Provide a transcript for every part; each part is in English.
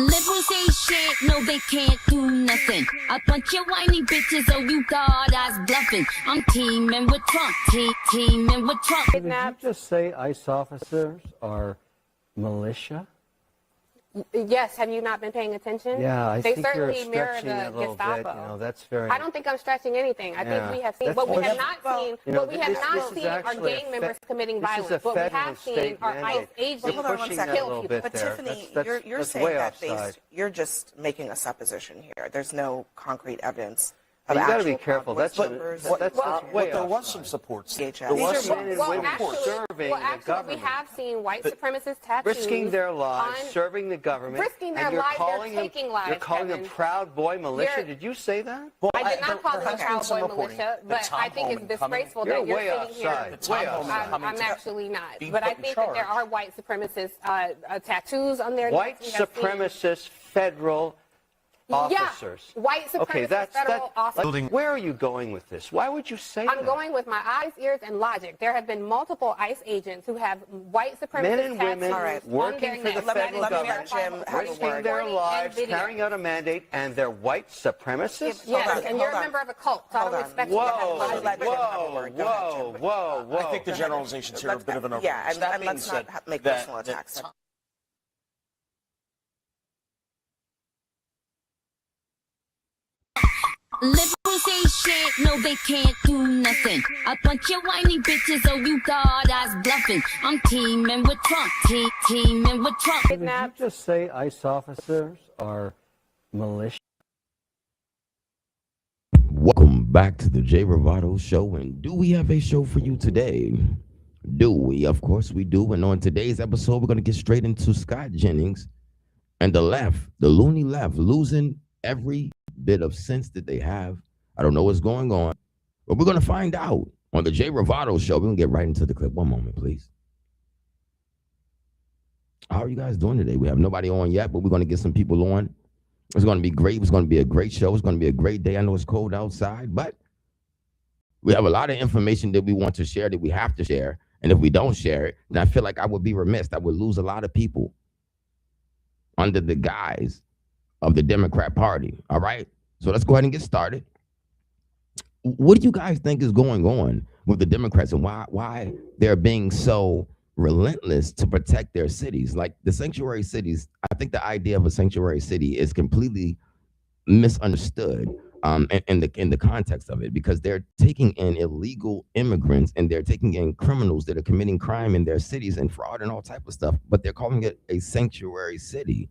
Liberals say shit, no they can't do nothing. A bunch of whiny bitches, oh you thought I was bluffing. I'm teaming with Trump, teaming with Trump. Did you just say ICE officers are militia? Yes, have you not been paying attention? Yeah, I think you're certainly mirror stretching it a the little Gestapo. bit. You know, that's very. I don't think I'm stretching anything. I think we have seen That's what we more- have not seen. You know, What we have this not is seen are actually a gang members committing this is a violence. What we federal have and seen state are mandate. ICE agents You're Hold on one pushing second. that a little bit But there. Tiffany, That's you're that's saying way that offside. you're just making a supposition here. There's no concrete evidence of You got to be actual careful. That's conflict. that's way there was offside. some support. DHS. There was These are some men and well, women actually, serving well, the actually, government. we have seen white supremacist tattoos Risking their lives, on, serving the government, risking their and you're lives, they're calling them, taking lives, you're calling them Kevin. Proud Boy militia. You're- Did you say that? Well, I did not call there them a has been Proud some Boy reporting militia, that but Tom I think it's Homan coming- disgraceful You're that you're way sitting here. offside. Way offside. I'm actually not. being But I put in think that there charge. are white supremacist tattoos on their White necks. We have seen- supremacist federal officers. Yeah, white supremacist Okay, federal officers. like, where are you going with this? Why would you say that? I'm going with my eyes, ears, and logic. There have been multiple ICE agents who have white supremacist Men and women tattoos on working their for necks. the That federal is government, verifiable. risking their Recording lives, and video. carrying out a mandate, and they're white supremacists? Yes, Hold on, and you're hold a on. member of a cult, so I Hold don't on. expect you to have Whoa, logic. Let Jim have a whoa, word. Go ahead, whoa, Jim. whoa, whoa. I think the generalizations here are a bit of an overreach. Yeah, That and being let's said, not make that- personal attacks. Liberals say shit, no they can't do nothing. A bunch of whiny bitches, oh you thought I was bluffing. I'm teaming with Trump, teaming with Trump. Did you just say ICE officers are militia? Welcome back to the Jay Ravato Show. And do we have a show for you today? Do we? Of course we do. And on today's episode, we're going to get straight into Scott Jennings and the left, the loony left, losing every bit of sense that they have. I don't know what's going on, but we're going to find out on the Jay Ravato Show. We're going to get right into the clip. One moment, please. How are you guys doing today? We have nobody on yet, but we're going to get some people on. It's going to be great. It's going to be a great show. It's going to be a great day. I know it's cold outside, but we have a lot of information that we want to share, that we have to share. And if we don't share it, then I feel like I would be remiss. I would lose a lot of people under the guise of the Democrat Party. All right. So let's go ahead and get started. What do you guys think is going on with the Democrats and why they're being so relentless to protect their cities? Like the sanctuary cities, I think the idea of a sanctuary city is completely misunderstood in the context of it, because they're taking in illegal immigrants and they're taking in criminals that are committing crime in their cities and fraud and all type of stuff, but they're calling it a sanctuary city.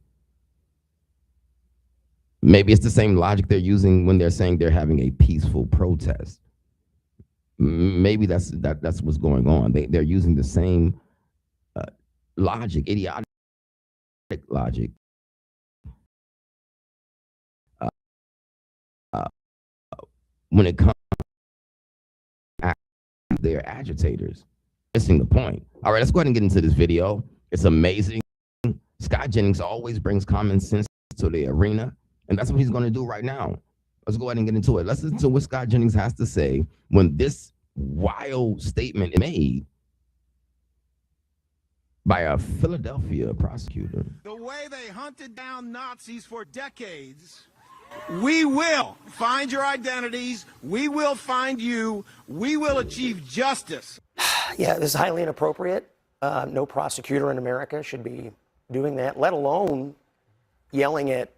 Maybe it's the same logic they're using when they're saying they're having a peaceful protest. Maybe that's what's going on. They're using the same logic, idiotic logic, when it comes to their agitators. Missing the point. All right, let's go ahead and get into this video. It's amazing. Scott Jennings always brings common sense to the arena, and that's what he's going to do right now. Let's go ahead and get into it. Let's listen to what Scott Jennings has to say when this wild statement is made by a Philadelphia prosecutor. The way they hunted down Nazis for decades, we will find your identities. We will find you. We will achieve justice. Yeah, this is highly inappropriate. No prosecutor in America should be doing that, let alone yelling at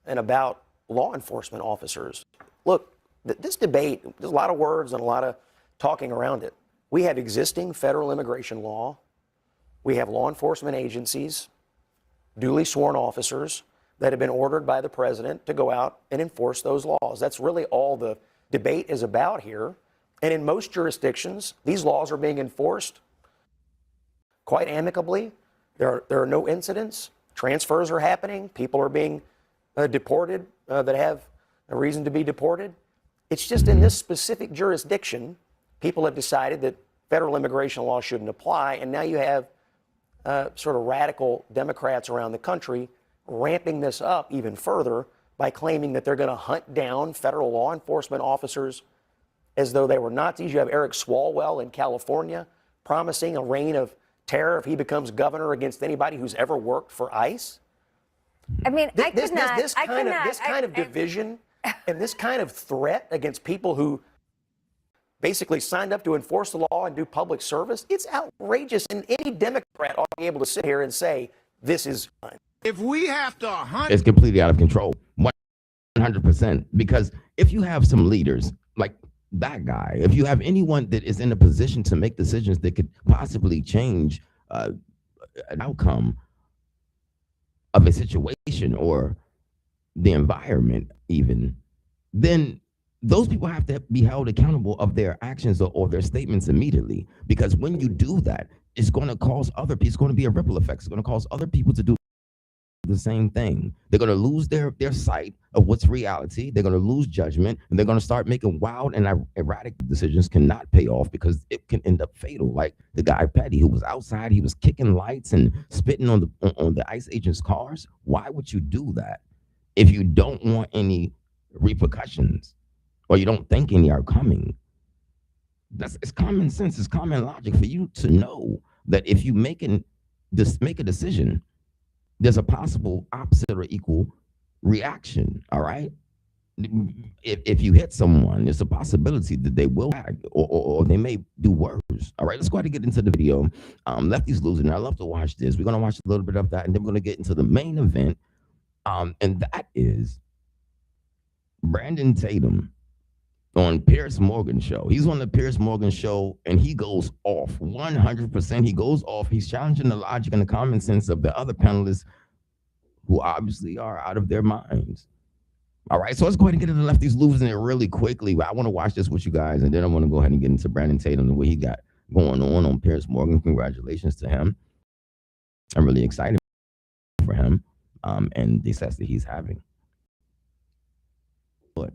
and about law enforcement officers. Look, this debate, there's a lot of words and a lot of talking around it. We have existing federal immigration law. We have law enforcement agencies, duly sworn officers that have been ordered by the president to go out and enforce those laws. That's really all the debate is about here. And in most jurisdictions, these laws are being enforced quite amicably. There are no incidents. Transfers are happening. People are being deported that have a reason to be deported. It's just in this specific jurisdiction, people have decided that federal immigration law shouldn't apply. And now you have sort of radical Democrats around the country ramping this up even further by claiming that they're going to hunt down federal law enforcement officers as though they were Nazis. You have Eric Swalwell in California promising a reign of terror if he becomes governor against anybody who's ever worked for ICE. I mean, I could not. This kind of division and this kind of threat against people who basically signed up to enforce the law and do public service, it's outrageous. And any Democrat ought to be able to sit here and say, this is fine. If we have to hunt, It's completely out of control. 100%. Because if you have some leaders like that guy, if you have anyone that is in a position to make decisions that could possibly change an outcome of a situation or the environment even, then those people have to be held accountable of their actions or their statements immediately. Because when you do that, it's going to cause other people, it's going to be a ripple effect. It's going to cause other people to do the same thing. They're going to lose their sight of what's reality. They're going to lose judgment, and they're going to start making wild and erratic decisions cannot pay off because it can end up fatal. Like the guy Petty, who was outside, he was kicking lights and spitting on the ICE agents' cars. Why would you do that if you don't want any repercussions or you don't think any are coming? It's common sense. It's common logic for you to know that if you make a decision, there's a possible opposite or equal reaction. All right. If you hit someone, there's a possibility that they will act or they may do worse. All right. Let's go ahead and get into the video. Lefties Losing It. I love to watch this. We're going to watch a little bit of that, and then we're going to get into the main event. And that is Brandon Tatum on Piers Morgan show. He's on the Piers Morgan show, and he goes off 100%. He goes off. He's challenging the logic and the common sense of the other panelists who obviously are out of their minds. All right, so let's go ahead and get into Lefties Losing It really quickly. I want to watch this with you guys, and then I want to go ahead and get into Brandon Tatum and what he got going on Piers Morgan. Congratulations to him. I'm really excited for him and the success that he's having. But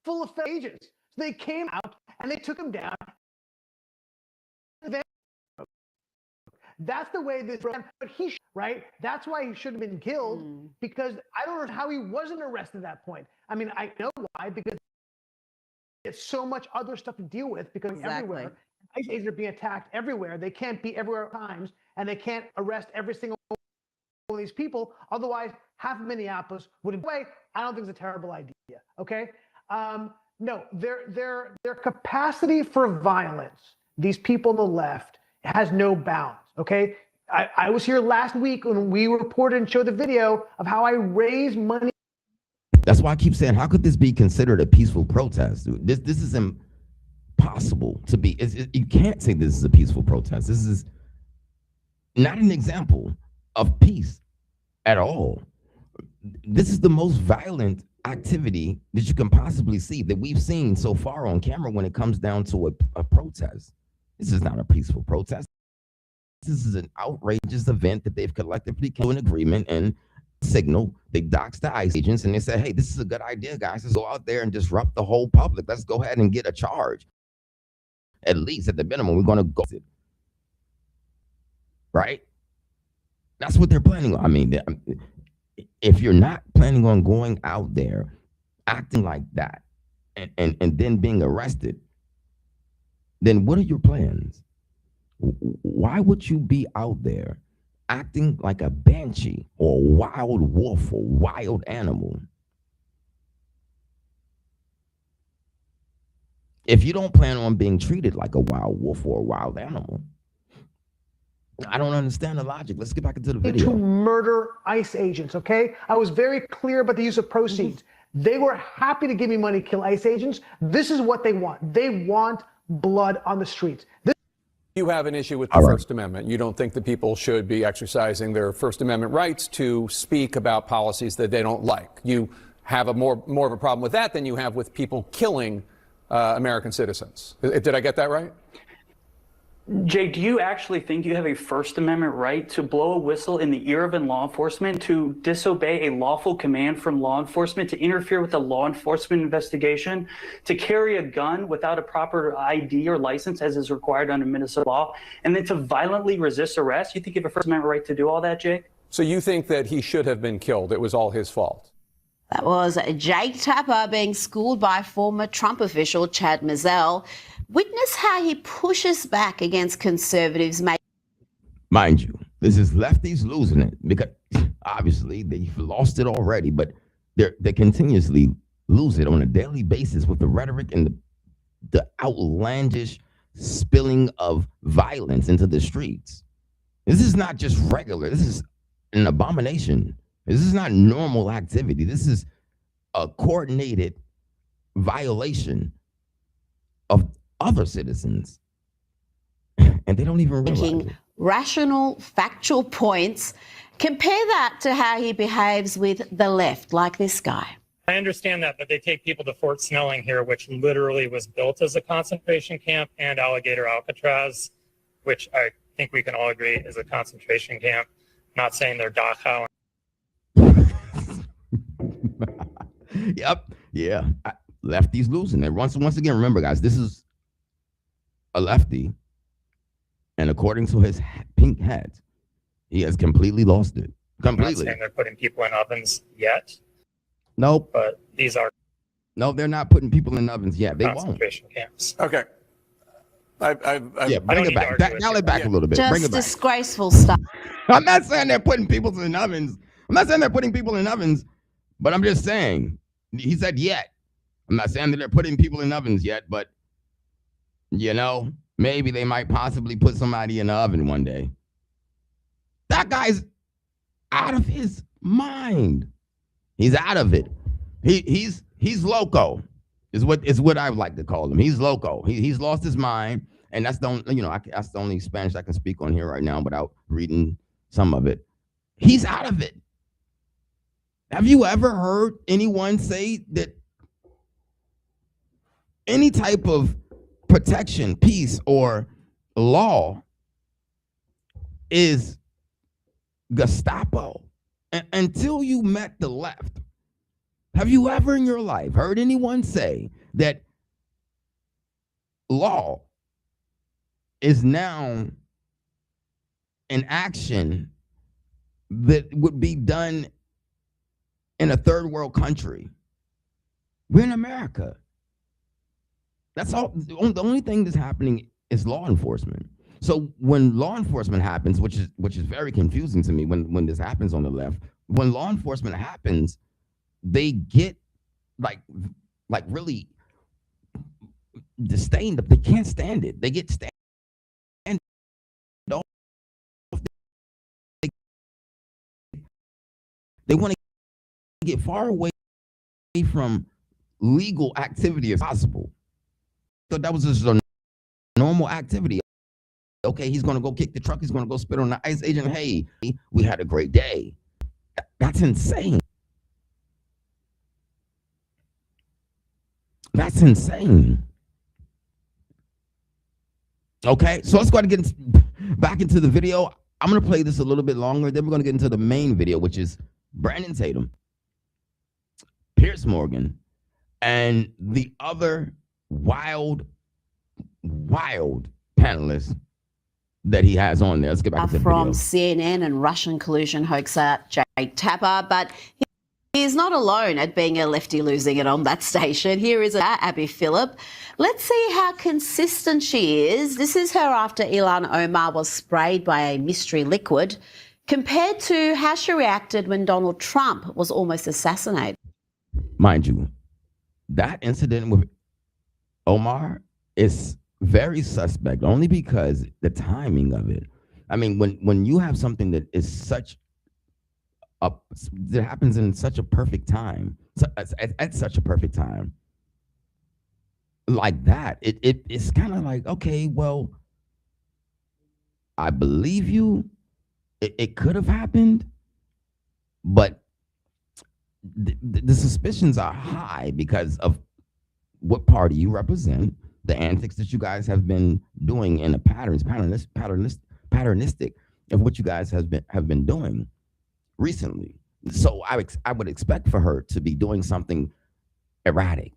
full of agents. So they came out and they took him down. That's the way this ran. But right? That's why he should have been killed, because I don't know how he wasn't arrested at that point. I mean, I know why, because it's so much other stuff to deal with, because everywhere, ICE agents are being attacked everywhere. They can't be everywhere at times, and they can't arrest every single one of these people. Otherwise, half of Minneapolis wouldn't. I don't think it's a terrible idea. Okay. No, their capacity for violence, these people on the left, has no bounds, okay? I was here last week when we reported and showed the video of how I raised money. That's why I keep saying, how could this be considered a peaceful protest? This is impossible to be. You can't say this is a peaceful protest. This is not an example of peace at all. This is the most violent activity that you can possibly see that we've seen so far on camera when it comes down to a protest. This is not a peaceful protest. This is an outrageous event that they've collectively come to an agreement and signal. They doxed the ICE agents and they said, hey, this is a good idea, guys. Let's go out there and disrupt the whole public. Let's go ahead and get a charge. At least at the minimum, we're going to go. Right? That's what they're planning on. I mean, if you're not planning on going out there acting like that and then being arrested, then what are your plans? Why would you be out there acting like a banshee or a wild wolf or wild animal? If you don't plan on being treated like a wild wolf or a wild animal, I don't understand the logic. Let's get back into the video. To murder ICE agents, okay? I was very clear about the use of proceeds. They were happy to give me money to kill ICE agents. This is what they want. They want blood on the streets. You have an issue with the First Amendment. You don't think that people should be exercising their First Amendment rights to speak about policies that they don't like. You have a more of a problem with that than you have with people killing American citizens. Did I get that right? Jay, do you actually think you have a First Amendment right to blow a whistle in the ear of law enforcement, to disobey a lawful command from law enforcement, to interfere with a law enforcement investigation, to carry a gun without a proper ID or license as is required under Minnesota law, and then to violently resist arrest? You think you have a First Amendment right to do all that, Jake? So you think that he should have been killed? It was all his fault? That was Jake Tapper being schooled by former Trump official Chad Mizell. Witness how he pushes back against conservatives. Mind you, This is Lefties Losing It, because obviously they've lost it already, but they continuously lose it on a daily basis with the rhetoric and the outlandish spilling of violence into the streets. This is not just regular. This is an abomination. This is not normal activity. This is a coordinated violation of other citizens. And they don't even realize it. Rational, factual points. Compare that to how he behaves with the left, like this guy. I understand that, but they take people to Fort Snelling here, which literally was built as a concentration camp, and Alligator Alcatraz, which I think we can all agree is a concentration camp. Not saying they're Dachau. Yep. Yeah. Lefties losing it. Once again, remember, guys, this is a lefty. And according to his pink hat, he has completely lost it. Completely. I'm not saying they're putting people in ovens yet. Nope. But these are. No, they're not putting people in ovens yet. They won't. Concentration camps. Okay. Yeah, bring it back. Dial it back a little bit. Just bring it back. disgraceful stuff. I'm not saying they're putting people in ovens. I'm not saying they're putting people in ovens, but I'm just saying, he said yet. I'm not saying that they're putting people in ovens yet, but, you know, maybe they might possibly put somebody in the oven one day. That guy's out of his mind. He's out of it. He's loco. Is what I would like to call him. He's loco. He's lost his mind, and that's the only, that's the only Spanish I can speak on here right now without reading some of it. He's out of it. Have you ever heard anyone say that any type of protection, peace, or law is Gestapo? Until you met the left, have you ever in your life heard anyone say that law is now an action that would be done in a third world country? We're in America. That's all. The only thing that's happening is law enforcement. So when law enforcement happens, which is very confusing to me when this happens on the left, when law enforcement happens, they get like really disdained. They can't stand it. They get stand off. They want to get far away from legal activity as possible. So that was just a normal activity. Okay, he's going to go kick the truck. He's going to go spit on the ICE agent. Hey, we had a great day. That's insane. That's insane. Okay, so let's go ahead and get back into the video. I'm going to play this a little bit longer. Then we're going to get into the main video, which is Brandon Tatum, Piers Morgan, and the other wild panelists that he has on there. Let's get back to the video. From CNN and Russian collusion hoaxer Jake Tapper, but he is not alone at being a lefty losing it on that station. Here is Abby Phillip. Let's see how consistent she is. This is her after Ilhan Omar was sprayed by a mystery liquid, compared to how she reacted when Donald Trump was almost assassinated. Mind you, that incident with Omar is very suspect, only because the timing of it. I mean, when you have something that is that happens in such a perfect time, at such a perfect time, like that, it's kind of like, okay, well, I believe you. It could have happened, but the suspicions are high because of what party you represent, the antics that you guys have been doing, and the patternistic of what you guys have been doing recently. So I would expect for her to be doing something erratic,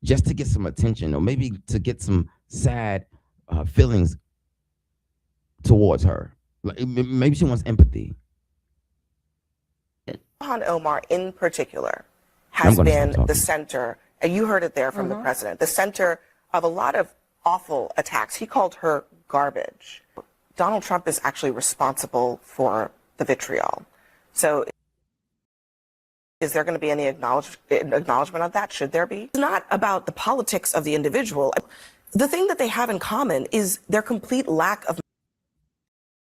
just to get some attention, or maybe to get some sad feelings towards her. Maybe she wants empathy. Ilhan Omar in particular has been the center, and you heard it there from the president, the center of a lot of awful attacks. He called her garbage. Donald Trump is actually responsible for the vitriol. So is there going to be any acknowledgement of that? Should there be? It's not about the politics of the individual. The thing that they have in common is their complete lack of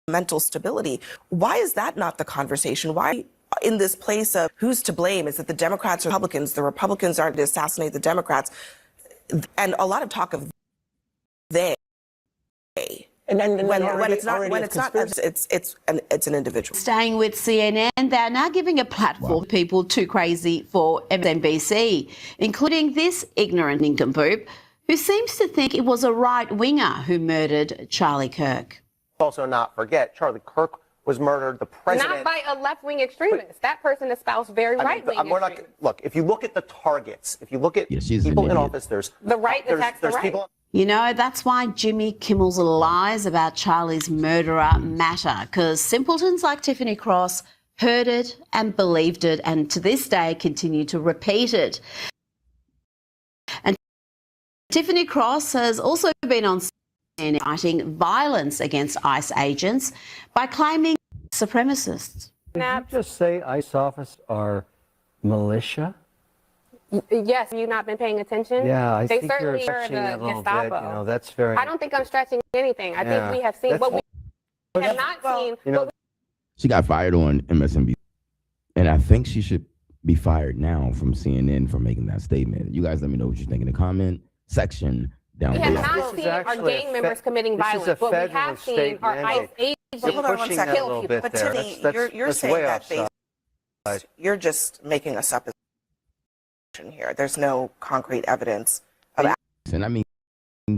mental stability. Why is that not the conversation? Why in this place of who's to blame? Is it the Democrats or Republicans? The Republicans aren't to assassinate the Democrats. And a lot of talk of they. And when it's not, it's an individual. Staying with CNN, they're now giving a platform to people too crazy for MSNBC, including this ignorant nincompoop who seems to think it was a right-winger who murdered Charlie Kirk. Also not forget, Charlie Kirk was murdered. The president... Not by a left-wing extremist. That person espoused very right-wing extremists. Look, if you look at the targets, if you look at people in office, there's... The right attacks the right. People... You know, that's why Jimmy Kimmel's lies about Charlie's murderer matter, because simpletons like Tiffany Cross heard it and believed it, and to this day continue to repeat it. And Tiffany Cross has also been on CNN fighting violence against ICE agents by claiming supremacists. Did you just say ICE officers are militia? Yes, you've not been paying attention? Yeah, I they think certainly you're are stretching it a the little Gestapo. bit. You know, that's very... I don't think I'm stretching anything. I think we have seen what we have not seen. You know, she got fired on MSNBC, and I think she should be fired now from CNN for making that statement. You guys let me know what you think in the comment section down We below. have not seen our gang members committing violence. What we have seen are ICE agents Hold on 1 second. kill people. But Tiffany, you're saying that you're just making a supposition here. There's no concrete evidence of action. And I mean,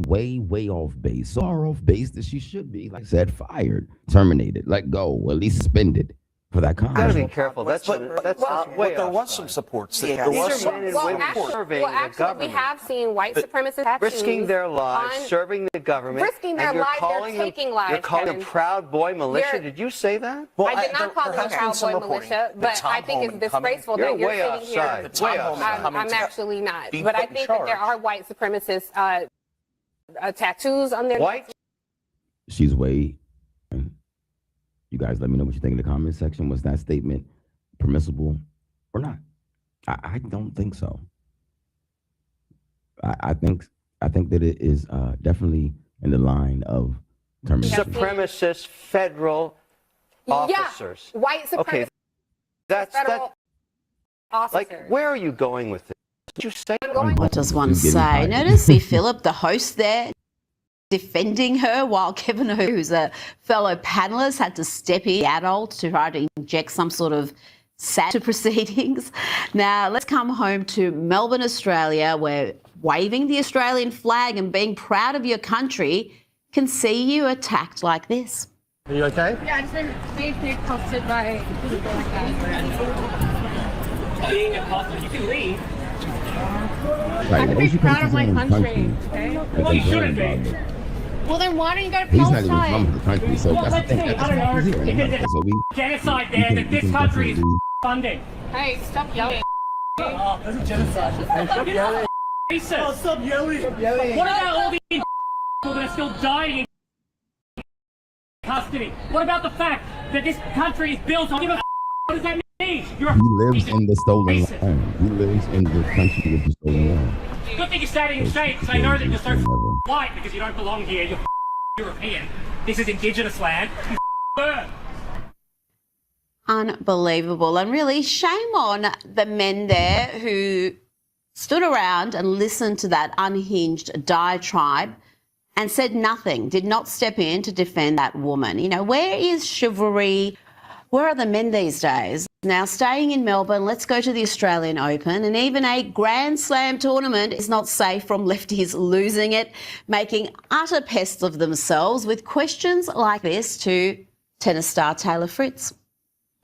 way off base. So far off base that she should be, like I said, fired, terminated, let go, or at least suspended for that comment. you gotta be careful. That's way There was some supports. There was some Actually, we have seen white supremacists risking their lives, serving the government. Risking their lives, they're taking lives. You're calling them Proud Boy militia. Did you say that? Well, I did not call them Proud Boy militia, but I think it's disgraceful that you're sitting here. I'm actually not. But I think that there are white supremacists tattoos on their... White? She's way... You guys let me know what you think in the comment section. Was that statement permissible or not? I don't think so. I think that it is definitely in the line of termination. Supremacist federal officers. Yeah, white supremacist federal officers. Like, where are you going with this? Did you say? What does one say? Notice B. Phillip, the host there, defending her while Kevin, who's a fellow panelist, had to step in, the adult, to try to inject some sort of sad to proceedings. Now, let's come home to Melbourne, Australia, where waving the Australian flag and being proud of your country can see you attacked like this. Are you okay? Yeah, I just been being accosted by people like that. Being accosted, you can leave. I can be proud of my country, okay? Well, you shouldn't be. Well, then why don't you go to Palestine? He's not even from the country, so that's the thing. I don't know. Genocide there that this country is funding. Hey, stop yelling. Oh, that's a genocide. Stop yelling. Racist. Oh, stop yelling. Stop yelling. What about all the people that are still dying in custody? What about the fact that this country is built on... What does that mean? He lives in the stolen land. He lives in the country with the stolen land. Good thing you're standing in shape, because I know that you're so white because you don't belong here. You're European. This is indigenous land. You Unbelievable. And really, shame on the men there who stood around and listened to that unhinged diatribe and said nothing, did not step in to defend that woman. You know, where is chivalry? Where are the men these days? Now, staying in Melbourne, let's go to the Australian Open, and even a Grand Slam tournament is not safe from lefties losing it, making utter pests of themselves with questions like this to tennis star Taylor Fritz.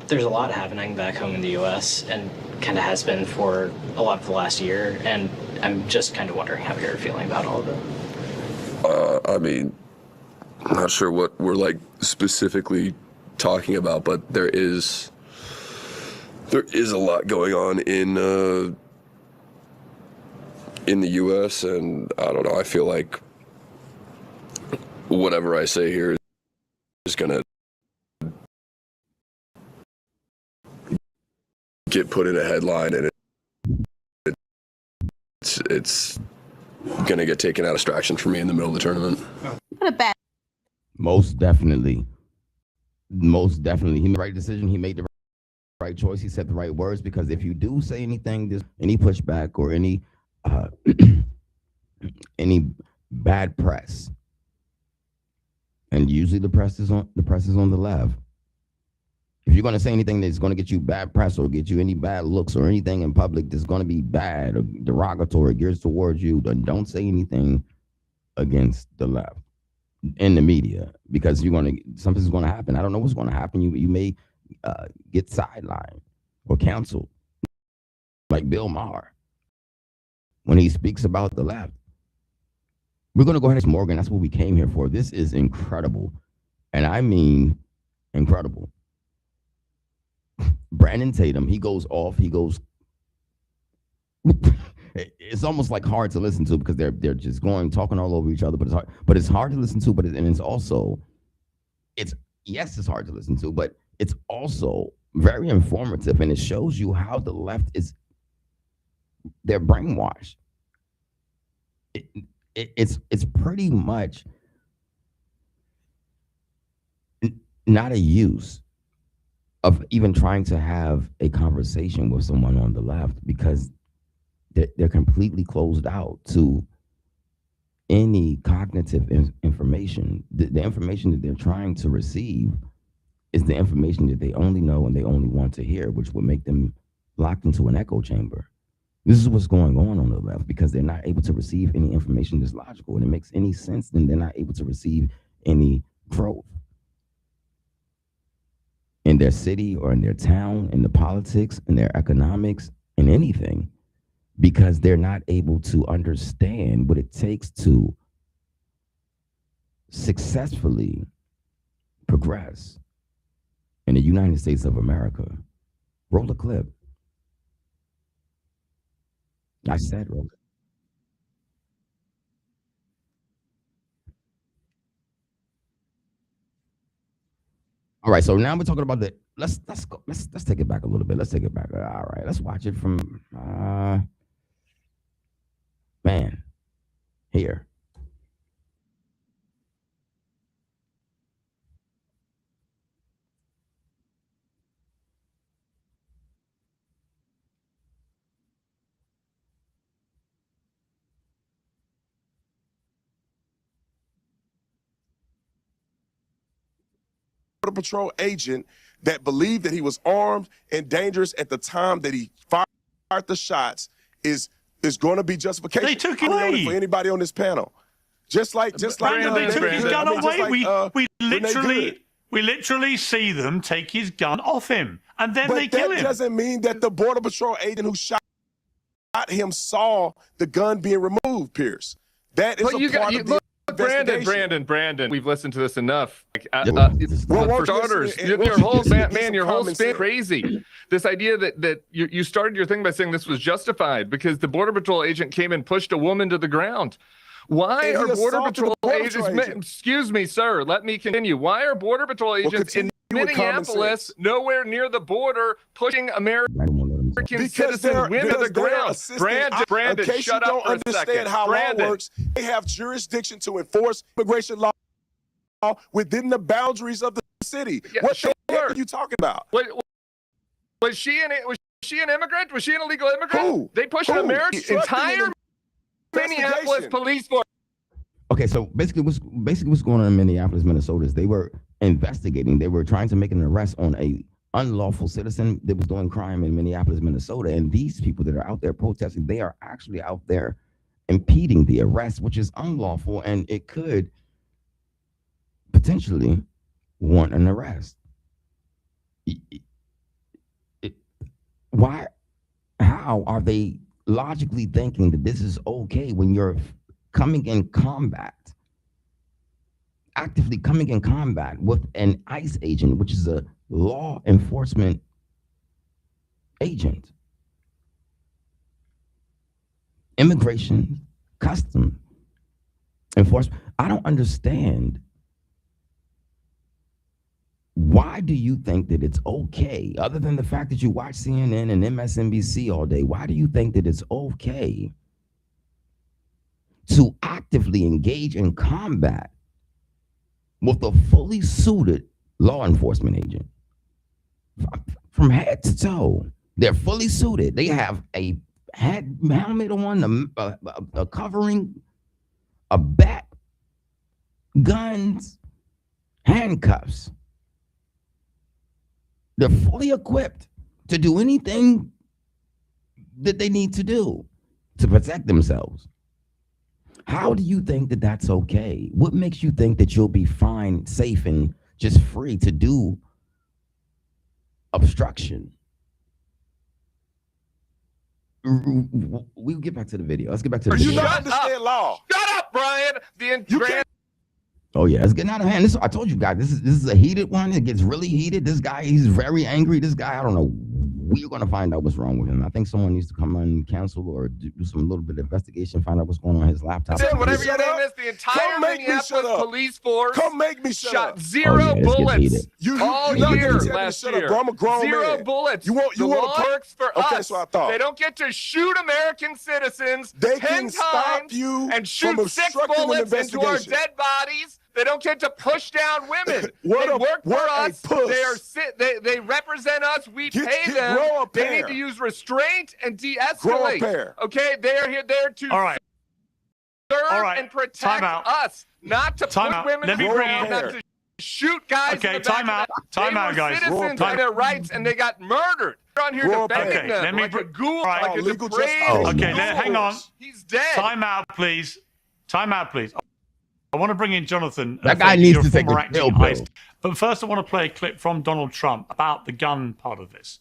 There's a lot happening back home in the U.S. and kind of has been for a lot of the last year, and I'm just kind of wondering how you're feeling about all of it. I mean, I'm not sure what we're like specifically talking about, but there is a lot going on in the U.S. and I don't know. I feel like whatever I say here going to get put in a headline, and it's going to get taken out of distraction for me in the middle of the tournament. What a bad. Most definitely. Most definitely. He made the right decision. He made the right choice. He said the right words, because if you do say anything, there's any pushback or any any bad press, and usually the press is on the left. If you're going to say anything that's going to get you bad press or get you any bad looks or anything in public that's going to be bad or derogatory geared towards you, then don't say anything against the left in the media, because something's going to happen. I don't know what's going to happen. You may get sidelined or canceled, like Bill Maher when he speaks about the left. We're going to go ahead and Morgan. That's what we came here for. This is incredible, and I mean incredible. Brandon Tatum, he goes off. He goes. It's almost like hard to listen to, because they're just talking all over each other. But it's hard. But it's hard to listen to. It's also, it's hard to listen to, but it's also very informative, and it shows you how the left they're brainwashed. It's pretty much not a use of even trying to have a conversation with someone on the left, because they're completely closed out to any cognitive information. The information that they're trying to receive is the information that they only know and they only want to hear, which would make them locked into an echo chamber. This is what's going on the left, because they're not able to receive any information that's logical and it makes any sense. Then they're not able to receive any growth in their city or in their town, in the politics, in their economics, in anything, because they're not able to understand what it takes to successfully progress in the United States of America. Roll the clip. I said roll it. All right, so now we're talking about let's take it back a little bit. Let's take it back. All right, let's watch it from here. Border Patrol agent that believed that he was armed and dangerous at the time that he fired the shots is going to be justification. They took it away for anybody on this panel. Just like they took his gun away. We literally see them take his gun off him, and then they kill him. That doesn't mean that the Border Patrol agent who shot him saw the gun being removed, Pierce. That is a part of the Brandon, we've listened to this enough. For starters, your whole spin crazy. This idea that you started your thing by saying this was justified because the Border Patrol agent came and pushed a woman to the ground. Why are Border Patrol agents? Excuse me, sir. Let me continue. Why are Border Patrol agents in Minneapolis, nowhere near the border, pushing American citizen women to the ground? Brandon, shut up for a second. How law works, they have jurisdiction to enforce immigration law within the boundaries of the city. Yeah, what the heck are you talking about? Was she an immigrant? Was she an illegal immigrant? Who? They pushed an entire Minneapolis police force. Okay, so basically what's going on in Minneapolis, Minnesota is they were investigating. They were trying to make an arrest on a unlawful citizen that was doing crime in Minneapolis, Minnesota. And these people that are out there protesting, they are actually out there impeding the arrest, which is unlawful, and it could potentially warrant an arrest. How are they logically thinking that this is okay when you're coming in combat, actively coming in combat with an ICE agent, which is a law enforcement agent? Immigration, custom enforcement. I don't understand why do you think that it's okay, other than the fact that you watch CNN and MSNBC all day, why do you think that it's okay to actively engage in combat with a fully suited law enforcement agent? From head to toe, they're fully suited. They have a helmet on, a covering, a bat, guns, handcuffs. They're fully equipped to do anything that they need to do to protect themselves. How do you think that that's okay? What makes you think that you'll be fine, safe, and just free to do obstruction? We'll get back to the video. Let's get back to the video. You don't understand law. Shut up, Brian. Oh yeah, it's getting out of hand. I told you guys, this is a heated one. It gets really heated. This guy, he's very angry. This guy, I don't know. We're gonna find out what's wrong with him. I think someone needs to come on and cancel or do some little bit of investigation, find out what's going on in his laptop. Whatever your name is, the entire Minneapolis police force shot zero Oh, bullets You all you're not year gonna tell me to last shut up, year. bro. I'm a grown Zero man. bullets. You want the law to works for okay, us. so I thought. They don't get to shoot American citizens They 10 can stop times you and shoot from 6 obstructing an bullets into our investigation. dead bodies. They don't get to push down women. What They a- work for what a us. puss. They represent us. We Get- pay get- them. grow a They pair. need to use restraint and Grow a de-escalate. pair. Okay, they are here there to serve and protect us, not to push women Let me bring around, in- not to shoot guys. Okay, in the back time out. of the- Time they out, were guys. Citizens Time- and their rights, and they got murdered. They're on here defending them let me like a ghoul, right. like a legal depraved. justification. Okay, hang on. He's dead. Time out, please. Time out, please. I want to bring in Jonathan. That guy needs to take the pill. But first, I want to play a clip from Donald Trump about the gun part of this.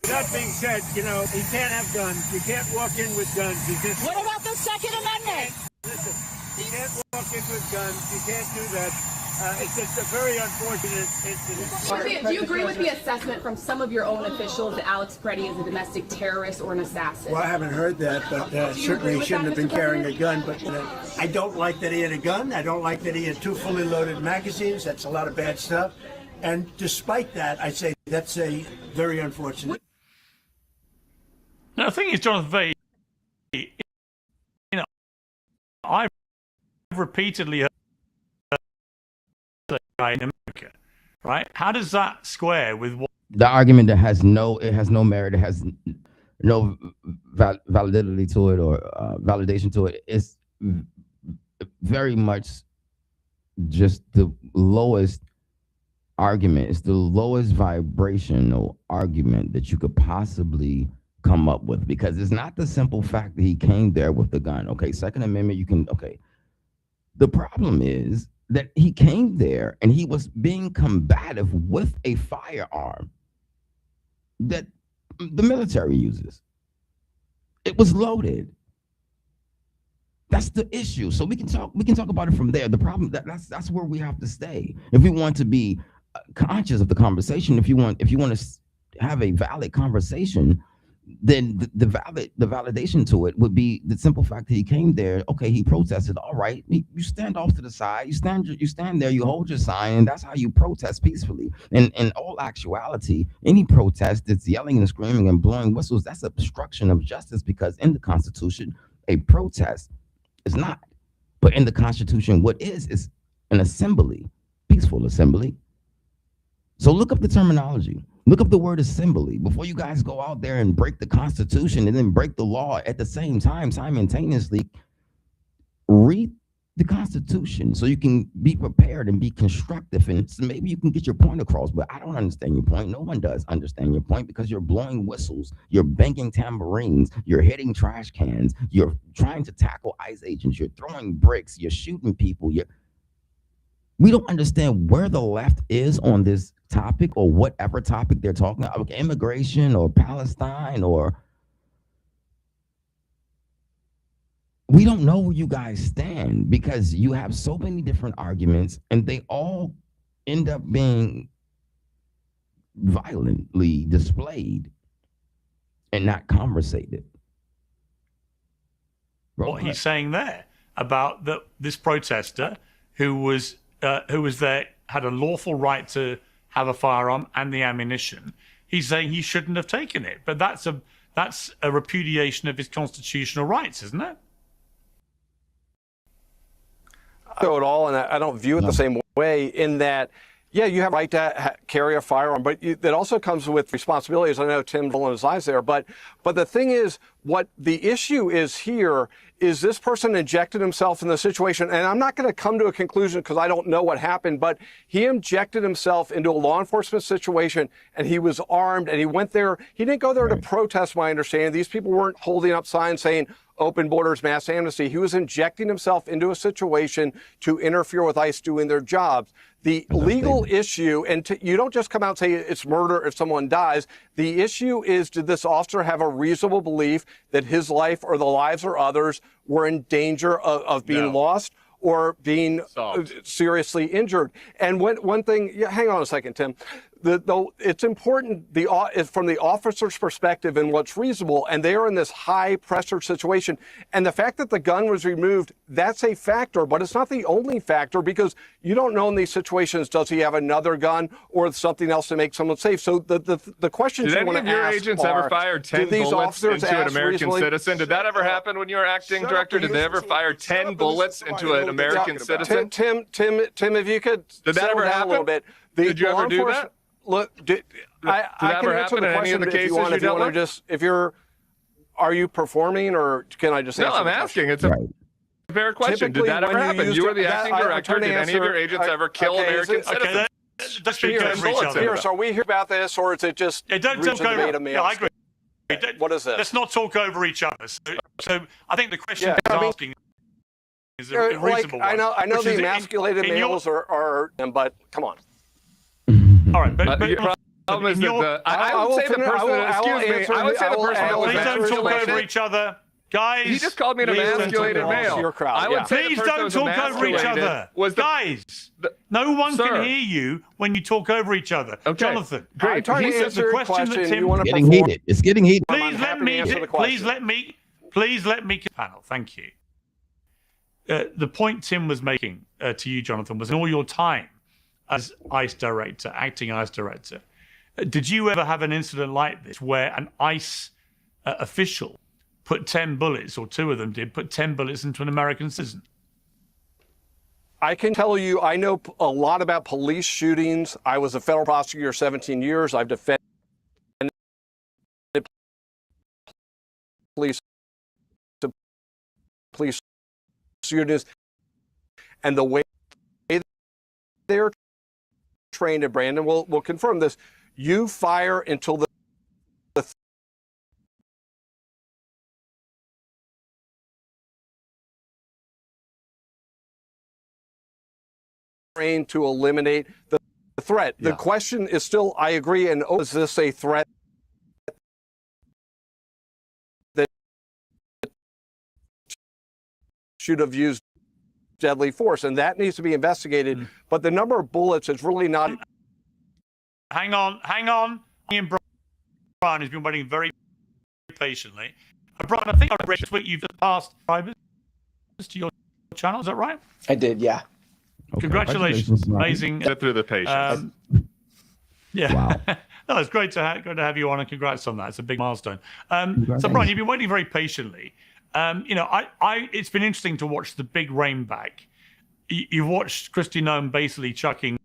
That being said, you can't have guns. You can't walk in with guns. What about the Second Amendment? Listen, you can't walk in with guns. You can't do that. It's just a very unfortunate incident. Do you agree with the assessment from some of your own officials that Alex Preddy is a domestic terrorist or an assassin? Well, I haven't heard that, but certainly he shouldn't have been carrying a gun. But I don't like that he had a gun. I don't like that he had 2 fully loaded magazines. That's a lot of bad stuff. And despite that, I say that's a very unfortunate. Now, the thing is, Jonathan, I've repeatedly heard that guy in America, right? How does that square with what? The argument that has no merit, it has no validity to it or validation to it. It's very much just the lowest argument. It's the lowest vibrational argument that you could possibly come up with, because it's not the simple fact that he came there with the gun. Okay, Second Amendment, you can, okay. The problem is that he came there and he was being combative with a firearm that the military uses. It was loaded. That's the issue. So we can talk about it from there. The problem that's where we have to stay. If we want to be conscious of the conversation, if you want to have a valid conversation, then the validation to it would be the simple fact that he came there. Okay, he protested. All right, you stand off to the side. You stand there. You hold your sign, and that's how you protest peacefully. And in all actuality, any protest that's yelling and screaming and blowing whistles, that's obstruction of justice, because in the Constitution, a protest is not. But in the Constitution, what is an assembly, peaceful assembly. So look up the terminology. Look up the word assembly before you guys go out there and break the Constitution and then break the law at the same time, simultaneously. Read the Constitution so you can be prepared and be constructive, and so maybe you can get your point across. But I don't understand your point. No one does understand your point, because you're blowing whistles, you're banging tambourines, you're hitting trash cans, you're trying to tackle ICE agents, you're throwing bricks, you're shooting people. We don't understand where the left is on this topic, or whatever topic they're talking about, immigration or Palestine, or we don't know where you guys stand, because you have so many different arguments and they all end up being violently displayed and not conversated. What he's saying there about this protester who was there had a lawful right to have a firearm and the ammunition. He's saying he shouldn't have taken it, but that's a repudiation of his constitutional rights, isn't it? At all, and I don't view it the same way in that, yeah, you have a right to carry a firearm, but that also comes with responsibilities. I know Tim's rolling his eyes there, but the thing is, what the issue is here is this person injected himself in the situation, and I'm not going to come to a conclusion because I don't know what happened, but he injected himself into a law enforcement situation, and he was armed, and he went there. He didn't go there to protest, my understanding. These people weren't holding up signs saying, open borders, mass amnesty. He was injecting himself into a situation to interfere with ICE doing their jobs. The legal issue, and you don't just come out and say it's murder if someone dies. The issue is, did this officer have a reasonable belief that his life or the lives of others were in danger of being lost or being seriously injured? And one thing, hang on a second, Tim. It's important from the officer's perspective and what's reasonable, and they are in this high pressure situation. And the fact that the gun was removed, that's a factor, but it's not the only factor, because you don't know in these situations, does he have another gun or something else to make someone safe? So the questions you want to ask are, did any of your agents ever fire 10 bullets into an American citizen? Did that ever happen when you were acting director? Did they ever fire 10 bullets into an American citizen? Tim, if you could settle down a little bit. Did you ever do that? Look, I can answer the question if you want. Are you performing, or can I just answer? No, I'm asking. It's a fair question. Did that ever happen? You were the acting director. Did any of your agents ever kill American citizens? Let's speak over each other. So are we here about this, or is it just? Don't talk over. Yeah, I agree. What is this? Let's not talk over each other. So I think the question he's asking is a reasonable one. I know the emasculated males are, but come on. All right, but the problem is that I would say the person that was please don't talk over each other. Guys, he just called me an emasculated male. Your crowd. I would say please don't talk over each other. Guys, no one can hear you when you talk over each other. Okay. Jonathan, great. The question that Tim, it's getting heated. It's getting heated. Please let me panel. Thank you. The point Tim was making to you, Jonathan, was in all your time as ICE director, acting ICE director, did you ever have an incident like this where an ICE official put 10 bullets, or two of them did, put 10 bullets into an American citizen? I can tell you, I know a lot about police shootings. I was a federal prosecutor 17 years. I've defended police shootings. And the way they're trained, and Brandon will confirm this, you fire until the trained to eliminate the threat. The question is still, I agree, and is this a threat that should have used deadly force? And that needs to be investigated. But the number of bullets is really not. Hang on. Ian Brian has been waiting very patiently. Brian, I think I read what you've passed subscribers to your channel. Is that right? I did, yeah. Okay. Congratulations. Amazing. Get through the patience. Yeah. Wow. No, it's great to have you on, and congrats on that. It's a big milestone. So, Brian, you've been waiting very patiently. It's been interesting to watch the big rain back. You've watched Kristi Noem basically chucking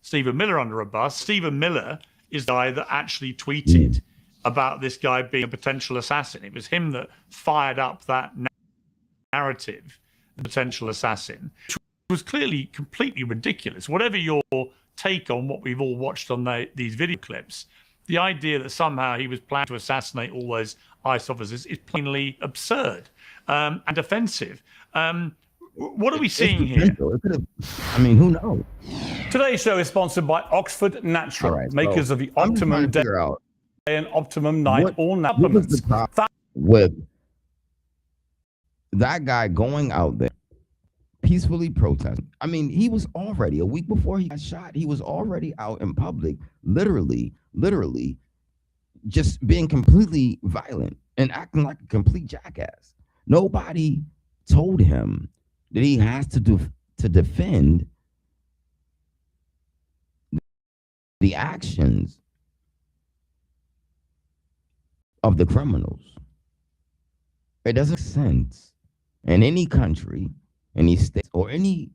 Stephen Miller under a bus. Stephen Miller is the guy that actually tweeted about this guy being a potential assassin. It was him that fired up that narrative, the potential assassin, which was clearly completely ridiculous. Whatever your take on what we've all watched on these video clips, the idea that somehow he was planning to assassinate all those ICE officers is plainly absurd and offensive. What are we seeing here? I mean, who knows? Today's show is sponsored by Oxford Natural, makers of the Optimum Day and Optimum Night all What was the problem with that guy going out there peacefully protesting? I mean, he was already, a week before he got shot, he was already out in public, literally just being completely violent and acting like a complete jackass. Nobody told him that he has to defend the actions of the criminals. It doesn't make sense in any country, any state, or any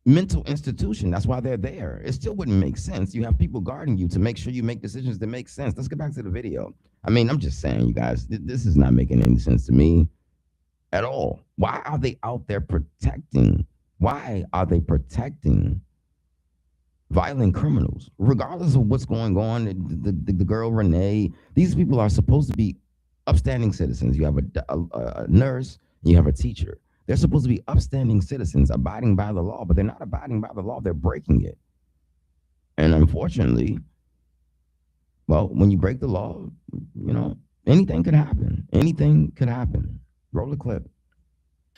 mental institution. That's why they're there. It still wouldn't make sense. You have people guarding you to make sure you make decisions that make sense. Let's get back to the video. I mean, I'm just saying, you guys, this is not making any sense to me at all. Why are they out there protecting? Why are they protecting violent criminals? Regardless of what's going on, the girl Renee, these people are supposed to be upstanding citizens. You have a nurse, you have a teacher. They're supposed to be upstanding citizens, abiding by the law, but they're not abiding by the law. They're breaking it. And unfortunately, well, when you break the law, you know, anything could happen. Anything could happen. Roll the clip.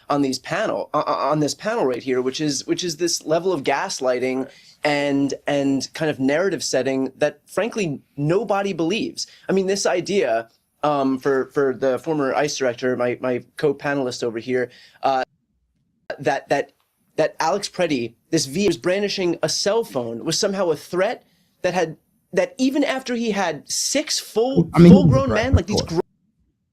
On this panel right here, which is this level of gaslighting and kind of narrative setting that frankly nobody believes. I mean, this idea for the former ICE director, my co-panelist over here, that Alex Preddy, this V, was brandishing a cell phone, was somehow a threat that even after he had 6 full-grown men, like these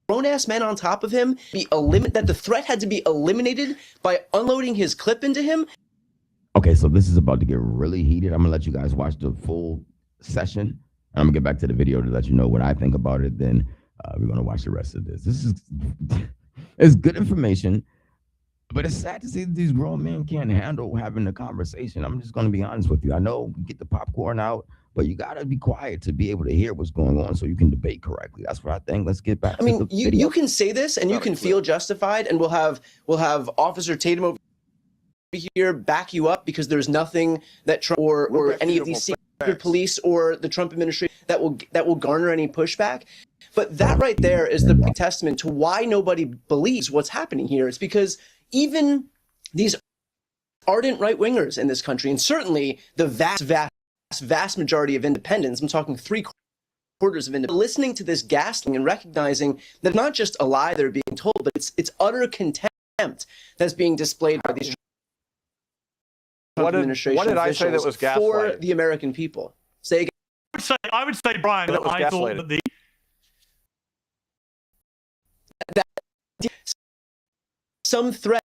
grown-ass men on top of him, that the threat had to be eliminated by unloading his clip into him. Okay, so this is about to get really heated. I'm gonna let you guys watch the full session. I'm gonna get back to the video to let you know what I think about it. Then we're gonna watch the rest of this. This is it's good information, but it's sad to see that these grown men can't handle having a conversation. I'm just gonna be honest with you. I know, get the popcorn out, but you gotta be quiet to be able to hear what's going on so you can debate correctly. That's what I think. Let's get back to the video. You can say this and you can feel justified, and we'll have Officer Tatum over here back you up, because there's nothing that Trump or any of these secret police or the Trump administration that will garner any pushback. But that right there is the testament to why nobody believes what's happening here. It's because even these ardent right-wingers in this country, and certainly the vast majority of independents, I'm talking 3/4 of independents, listening to this gaslighting and recognizing that not just a lie they're being told, but it's utter contempt that's being displayed by these Trump administration what did I say that was gaslighting? For the American people. Say again. I would say, Brian, that I thought that some threat,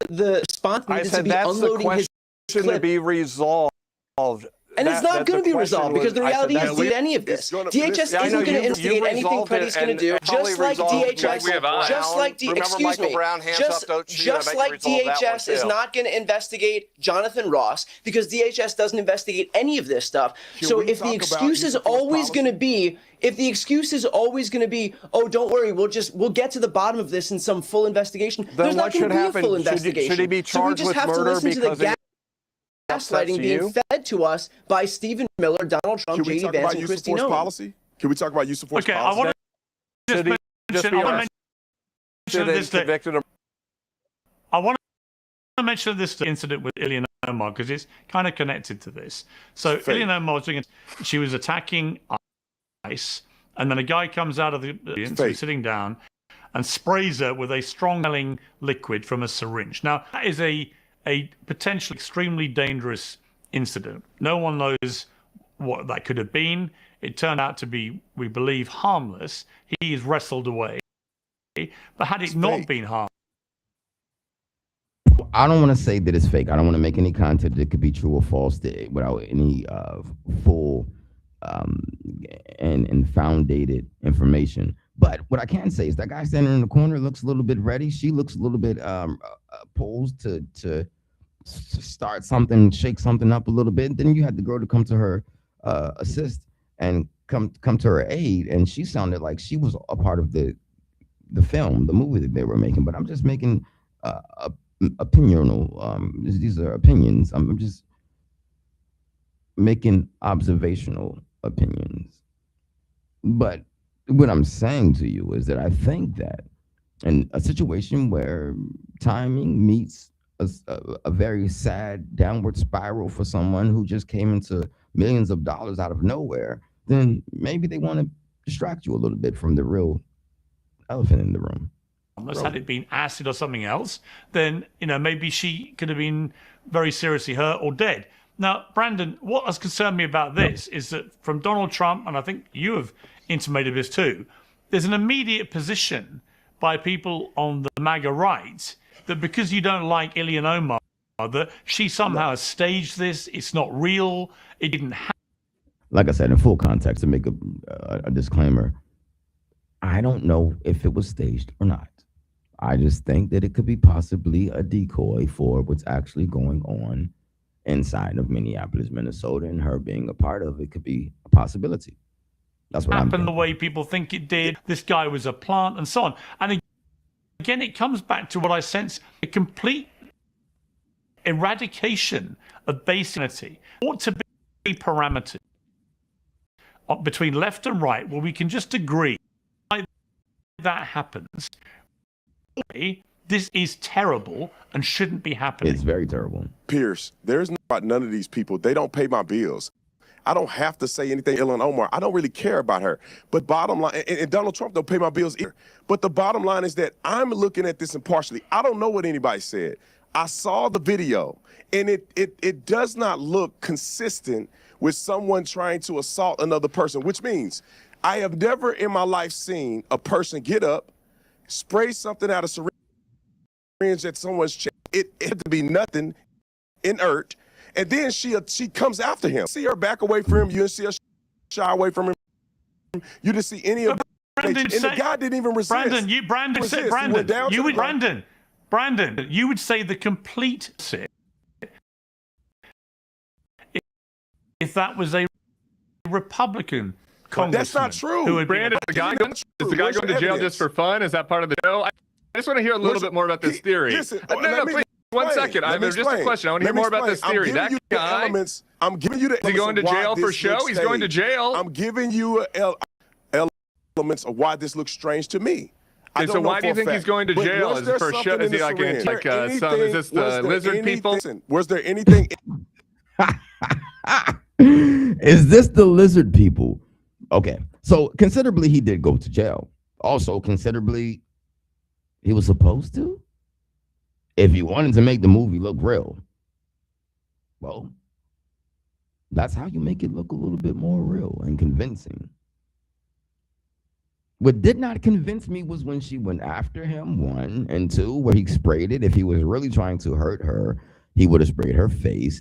the response needed to be unloading his clip. To be resolved. And it's not going to be resolved, because the reality is, did any of this. DHS isn't going to instigate anything Preddy's going to do, just like DHS, just like DHS is not going to investigate Jonathan Ross, because DHS doesn't investigate any of this stuff. So if the excuse is always going to be, oh, don't worry, we'll get to the bottom of this in some full investigation, there's not going to be a full investigation. Should he be charged with murder because gaslighting being fed to us by Stephen Miller, Donald Trump, J.D. Vance, and Kristi Noem? Policy? Can we talk about use of force policy? I want to mention this incident with Ilhan Omar, because it's kind of connected to this. So Ilhan Omar, she was attacking ICE, and then a guy comes out of the audience, sitting down, and sprays her with a strong-smelling liquid from a syringe. Now, that is a potentially extremely dangerous incident. No one knows what that could have been. It turned out to be, we believe, harmless. He is wrestled away. But had it not been harmless, I don't want to say that it's fake. I don't want to make any content that could be true or false without any full and founded information. But what I can say is that guy standing in the corner looks a little bit ready. She looks a little bit posed to start something, shake something up a little bit. Then you had the girl to come to her assist and come to her aid, and she sounded like she was a part of the film, the movie that they were making. But I'm just making opinional. These are opinions. I'm just making observational opinions. But what I'm saying to you is that I think that in a situation where timing meets a very sad downward spiral for someone who just came into millions of dollars out of nowhere, then maybe they want to distract you a little bit from the real elephant in the room. Had it been acid or something else, then maybe she could have been very seriously hurt or dead. Now, Brandon, what has concerned me about this is that from Donald Trump, and I think you have intimated this too, there's an immediate position by people on the MAGA right that because you don't like Ilhan Omar, that she somehow has staged this, it's not real, it didn't happen. Like I said, in full context, to make a disclaimer, I don't know if it was staged or not. I just think that it could be possibly a decoy for what's actually going on inside of Minneapolis, Minnesota, and her being a part of it could be a possibility. That's what happened the way people think it did. This guy was a plant and so on. And again, it comes back to what I sense, a complete eradication of base sanity. Ought to be parameters between left and right where we can just agree that happens. This is terrible and shouldn't be happening. It's very terrible. Pierce, there's not about none of these people. They don't pay my bills. I don't have to say anything Ilhan Omar. I don't really care about her. But bottom line, and Donald Trump don't pay my bills either. But the bottom line is that I'm looking at this impartially. I don't know what anybody said. I saw the video, and it does not look consistent with someone trying to assault another person, which means I have never in my life seen a person get up, spray something out of syringe at someone's chest. It had to be nothing inert. And then she comes after him. See her back away from him. You didn't see her shy away from him. You didn't see any of and the guy didn't even resist. Brandon, you would say the complete opposite if that was a Republican congressman. That's not true. Brandon, is the guy going to jail just for fun? Is that part of the show? I just want to hear a little bit more about this theory. Listen, no, please. 1 second. There's just a question. I want to hear more about this theory. That guy, I'm giving you the is he going to jail for show? He's going to jail. I'm giving you elements of why this looks strange to me. So why do you think he's going to jail? Is it for show? Is he like is this the lizard people? Was there anything? Is this the lizard people? Okay. So considerably he did go to jail. Also considerably he was supposed to. If he wanted to make the movie look real, well, that's how you make it look a little bit more real and convincing. What did not convince me was when she went after him, 1, and 2, where he sprayed it. If he was really trying to hurt her, he would have sprayed her face.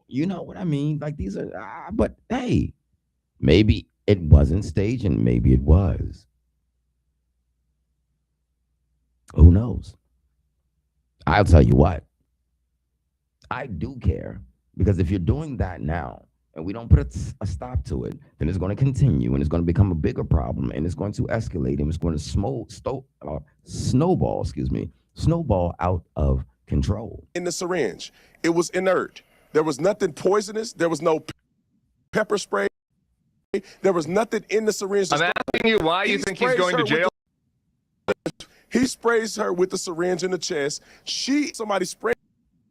You know what I mean? Like these are, but hey, maybe it wasn't staged and maybe it was. Who knows? I'll tell you what, I do care, because if you're doing that now and we don't put a stop to it, then it's going to continue and it's going to become a bigger problem and it's going to escalate and it's going to snowball out of control. In the syringe, it was inert. There was nothing poisonous. There was no pepper spray. There was nothing in the syringe. I'm asking you why you think he's going to jail. He sprays her with the syringe in the chest. Somebody spraying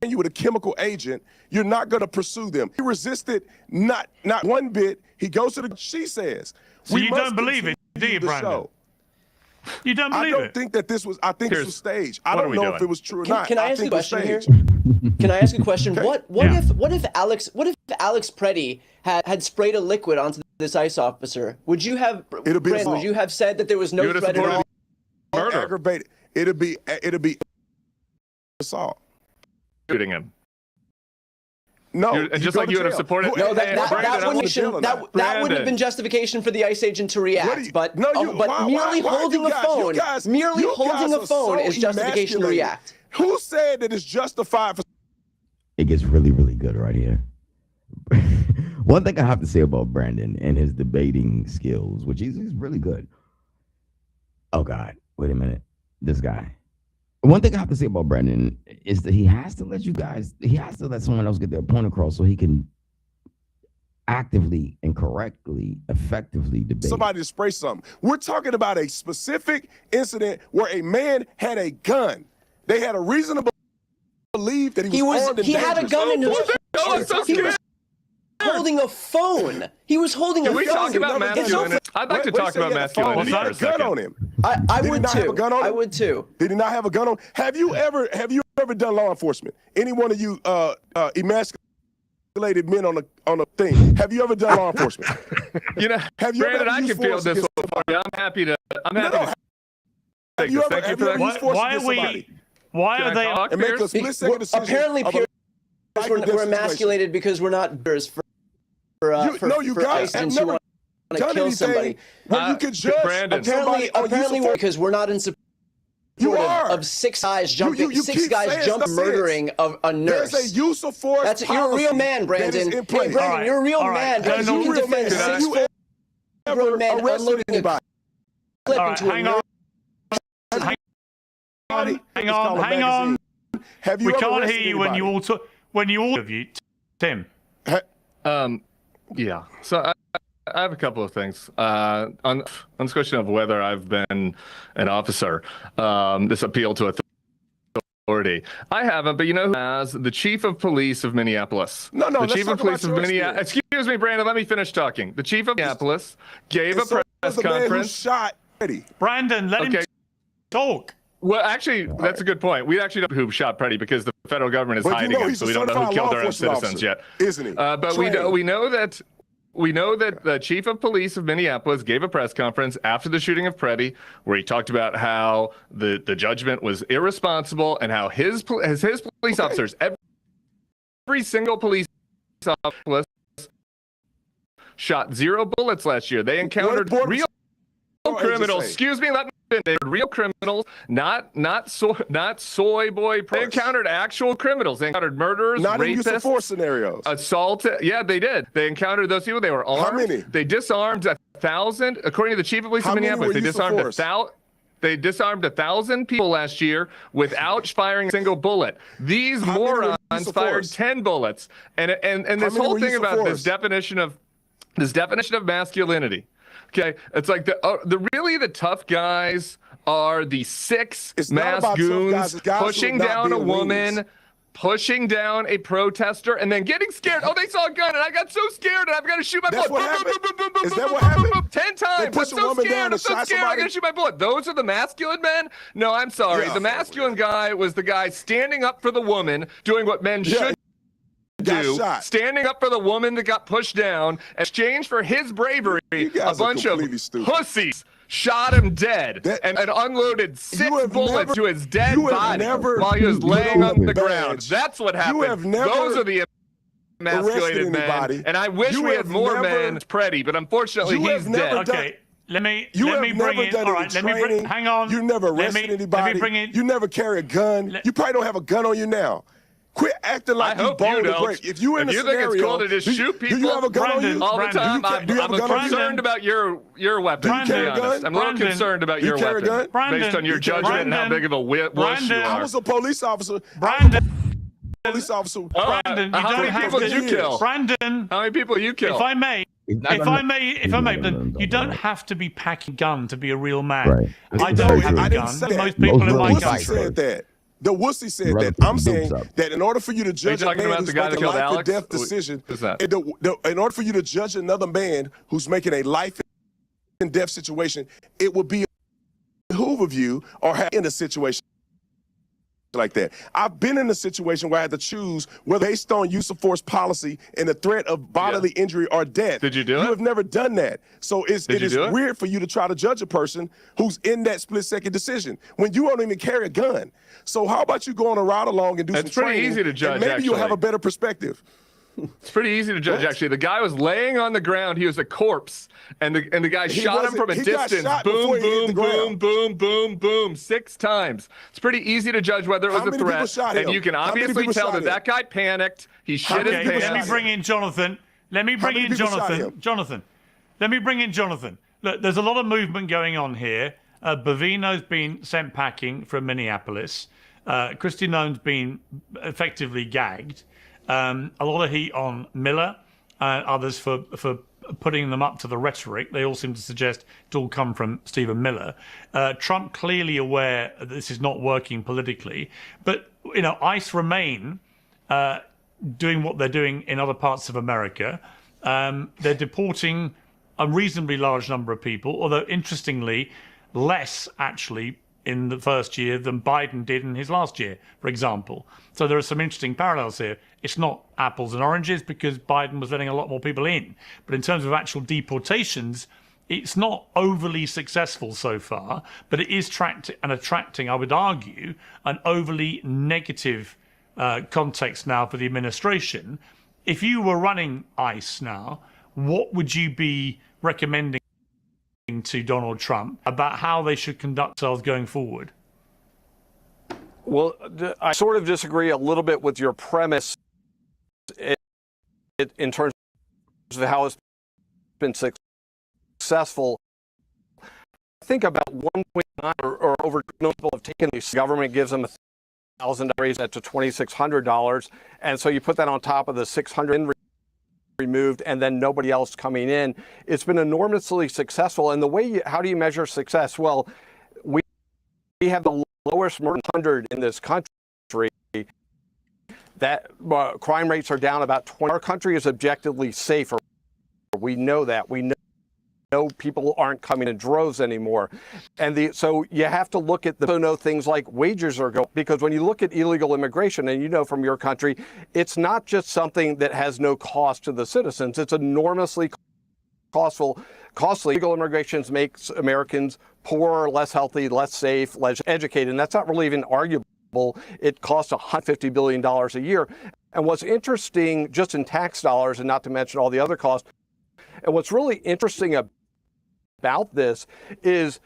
you with a chemical agent, you're not going to pursue them. He resisted not one bit. He goes to the, she says. So you don't believe it, do you, Brandon? You don't believe it? I don't think that this was, I think this was staged. I don't know if it was true or not. Can I ask a question here? Can I ask a question? What if Alex Preddy had sprayed a liquid onto this ICE officer? Would you have said that there was no threat at all? Murder. Aggravated. It'll be assault. Shooting him. No, and just like you would have supported. No, that wouldn't have been justification for the ICE agent to react. But merely holding a phone is justification to react. Who said that it's justified for? It gets really, really good right here. One thing I have to say about Brandon and his debating skills, which he's really good. Oh God. Wait a minute. This guy. One thing I have to say about Brandon is that he has to let someone else get their point across so he can actively and correctly, effectively debate. Somebody to spray something. We're talking about a specific incident where a man had a gun. They had a reason to believe that he was armed and dangerous. He had a gun in his He was holding a phone. He was holding a phone. Can we talk about masculinity? I'd like to talk about masculinity for a second. Gun on him. I would too. I would too. Did he not have a gun on? Have you ever done law enforcement? Any one of you emasculated men on a thing. Have you ever done law enforcement? Have you Brandon, I can feel this one for you. I'm happy to take this. Thank you for that. Why are they and make a split-second decision? Apparently, we're emasculated because we're not for guys have never done anything where you could judge apparently because we're not in support of six guys jumping murdering of a nurse. There's a use of force. You're a real man, Brandon. Hey, Brandon, you're a real man. Because you can defend six grown men unloading a clip into a nurse. Hang on. We can't hear you when you all talk. When you all of you, Tim. Yeah. So I have a couple of things on this question of whether I've been an officer. This appeal to authority. I haven't, but you know who has? The chief of police of Minneapolis. No. The chief of police of Minneapolis. Excuse me, Brandon. Let me finish talking. The chief of Minneapolis gave a press conference. Shot Eddie. Brandon, let him talk. Well, actually, that's a good point. We actually don't know who shot Petty because the federal government is hiding him, so we don't know who killed our own citizens yet. Isn't he? But we know that the chief of police of Minneapolis gave a press conference after the shooting of Petty, where he talked about how the judgment was irresponsible and how his police officers, every single police officer, shot 0 bullets last year. They encountered real criminals. Excuse me, let me finish. They were real criminals, not soy boy. They encountered actual criminals. They encountered murderers, not rapists, in use of force scenarios. Assault. Yeah, they did. They encountered those people. They were armed. How many? They disarmed 1,000. According to the chief of police of Minneapolis, they disarmed 1,000. They disarmed 1,000 people last year without firing a single bullet. These morons fired 10 bullets. And this whole thing about this definition of masculinity. Okay, it's like the tough guys are the six masked goons pushing down a woman, pushing down a protester, and then getting scared. Oh, they saw a gun, and I got so scared, and I've got to shoot my bullet. Is that what happened? 10 times. I'm so scared. I'm so scared. I got to shoot my bullet. Those are the masculine men? No, I'm sorry. The masculine guy was the guy standing up for the woman, doing what men should do, standing up for the woman that got pushed down. In exchange for his bravery, a bunch of pussies shot him dead and unloaded 6 bullets to his dead body while he was laying on the ground. That's what happened. Those are the emasculated men. And I wish we had more men Pretty, but unfortunately he's dead. Okay. Let me bring in. All right, hang on. You never arrested anybody. Let me bring in. You never carry a gun. You probably don't have a gun on you now. Quit acting like you bold to break. If you in a scenario, think it's cool to just shoot people, do you have a gun on you all the time? I'm concerned about your weapon. Do you carry a gun? I'm a little concerned about your weapon based on your judgment and how big of a wuss you are. I was a police officer. Brandon. Police officer. Brandon, you how don't many have people to. did you kill? Brandon, how many people you kill? If I may, you don't have to be packing a gun to be a real man. Right. I don't have a gun. Most people in my country said that. The wussy said that. I'm saying that in order for you to judge a man who's making a life or death decision, in order for you to judge another man who's making a life and death situation, it would be behoove of you or have in a situation like that. I've been in a situation where I had to choose whether based on use of force policy and the threat of bodily injury or death. Did you do it? You have never done that. So it is weird for you to try to judge a person who's in that split-second decision when you don't even carry a gun. So how about you go on a ride along and do some training? It's pretty easy to judge, and maybe you'll have a better perspective. It's pretty easy to judge, actually. The guy was laying on the ground. He was a corpse. And the guy shot him from a distance. Boom, boom, boom, boom, boom, boom, 6 times. It's pretty easy to judge whether it was a threat. And you can obviously tell that guy panicked. He shit his pants. Let me bring in Jonathan. Let me bring in Jonathan. Let me bring in Jonathan. Look, there's a lot of movement going on here. Bavino's been sent packing from Minneapolis. Kristi Noem's been effectively gagged. A lot of heat on Miller and others for putting them up to the rhetoric. They all seem to suggest it all come from Stephen Miller. Trump clearly aware that this is not working politically. But, ICE remain doing what they're doing in other parts of America. They're deporting a reasonably large number of people, although interestingly, less actually in the first year than Biden did in his last year, for example. So there are some interesting parallels here. It's not apples and oranges because Biden was letting a lot more people in. But in terms of actual deportations, it's not overly successful so far, but it is attracting, I would argue, an overly negative context now for the administration. If you were running ICE now, what would you be recommending to Donald Trump about how they should conduct themselves going forward? Well, I sort of disagree a little bit with your premise in terms of how it's been successful. I think about 1.9 or over people have taken these. The government gives them $1,000, raise that to $2,600, and so you put that on top of the $600 removed, and then nobody else coming in. It's been enormously successful. And the way, how do you measure success? Well, we have the lowest murder 100 in this country. That crime rates are down about 20. Our country is objectively safer. We know that. We know people aren't coming in droves anymore. And so you have to look at things like wages are going, because when you look at illegal immigration, and you know from your country, it's not just something that has no cost to the citizens. It's enormously costly. Illegal immigration makes Americans poorer, less healthy, less safe, less educated, and that's not really even arguable. It costs $150 billion a year. And what's interesting, just in tax dollars, and not to mention all the other costs, and what's really interesting about this is